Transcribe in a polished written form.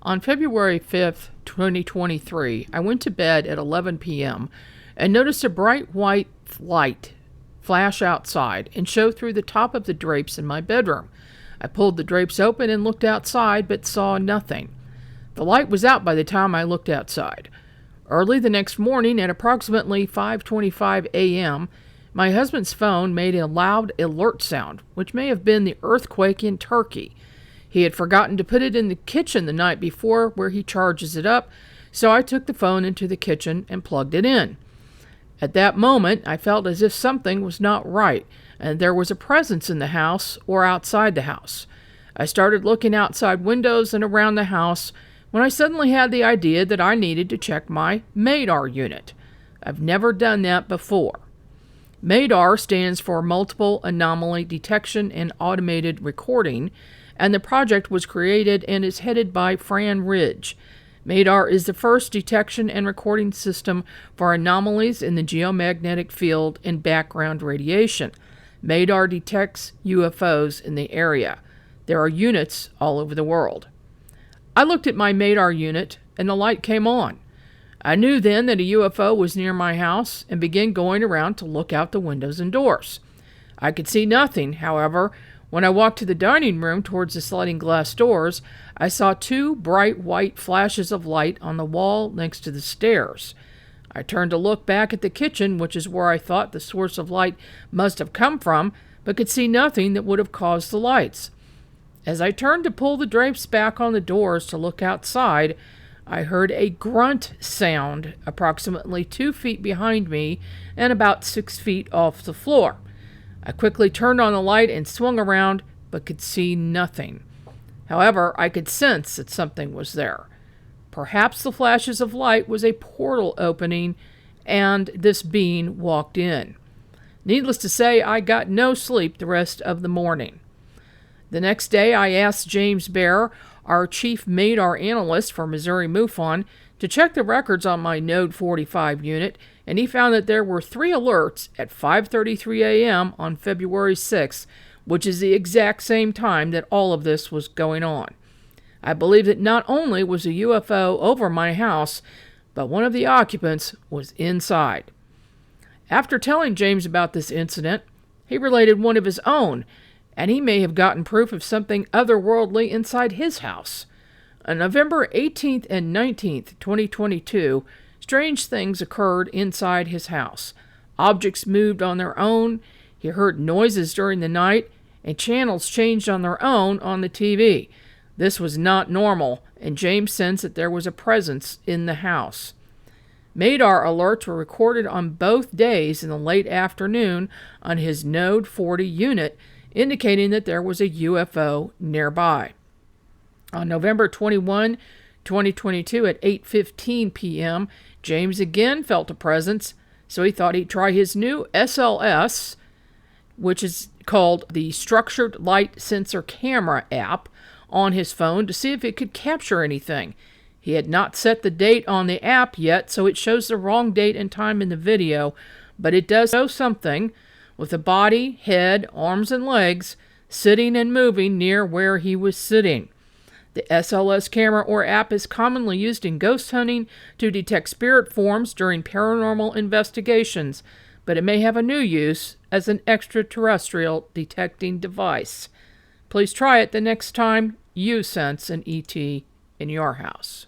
On February 5th, 2023, I went to bed at 11 p.m. and noticed a bright white light flash outside and show through the top of the drapes in my bedroom. I pulled the drapes open and looked outside, but saw nothing. The light was out by the time I looked outside. Early the next morning at approximately 5:25 a.m., my husband's phone made a loud alert sound, which may have been the earthquake in Turkey. He had forgotten to put it in the kitchen the night before where he charges it up, so I took the phone into the kitchen and plugged it in. At that moment, I felt as if something was not right, and there was a presence in the house or outside the house. I started looking outside windows and around the house when I suddenly had the idea that I needed to check my MADAR unit. I've never done that before. MADAR stands for Multiple Anomaly Detection and Automated Recording, and the project was created and is headed by Fran Ridge. MADAR is the first detection and recording system for anomalies in the geomagnetic field and background radiation. MADAR detects UFOs in the area. There are units all over the world. I looked at my MADAR unit and the light came on. I knew then that a UFO was near my house and began going around to look out the windows and doors. I could see nothing, however. When I walked to the dining room towards the sliding glass doors, I saw two bright white flashes of light on the wall next to the stairs. I turned to look back at the kitchen, which is where I thought the source of light must have come from, but could see nothing that would have caused the lights. As I turned to pull the drapes back on the doors to look outside, I heard a grunt sound approximately 2 feet behind me and about 6 feet off the floor. I quickly turned on the light and swung around, but could see nothing. However, I could sense that something was there. Perhaps the flashes of light was a portal opening, and this being walked in. Needless to say, I got no sleep the rest of the morning. The next day, I asked James Bair, our chief MADAR analyst for Missouri MUFON, to check the records on my Node 45 unit, and he found that there were 3 alerts at 5:33 a.m. on February 6th, which is the exact same time that all of this was going on. I believe that not only was a UFO over my house, but one of the occupants was inside. After telling James about this incident, he related one of his own, and he may have gotten proof of something otherworldly inside his house. On November 18th and 19th, 2022, strange things occurred inside his house. Objects moved on their own, he heard noises during the night, and channels changed on their own on the TV. This was not normal, and James sensed that there was a presence in the house. MADAR alerts were recorded on both days in the late afternoon on his Node 40 unit, indicating that there was a UFO nearby. On November 21, 2022 at 8:15 p.m., James again felt a presence, so he thought he'd try his new SLS, which is called the Structured Light Sensor Camera app, on his phone to see if it could capture anything. He had not set the date on the app yet, so it shows the wrong date and time in the video, but it does show something with a body, head, arms, and legs sitting and moving near where he was sitting. The SLS camera or app is commonly used in ghost hunting to detect spirit forms during paranormal investigations, but it may have a new use as an extraterrestrial detecting device. Please try it the next time you sense an ET in your house.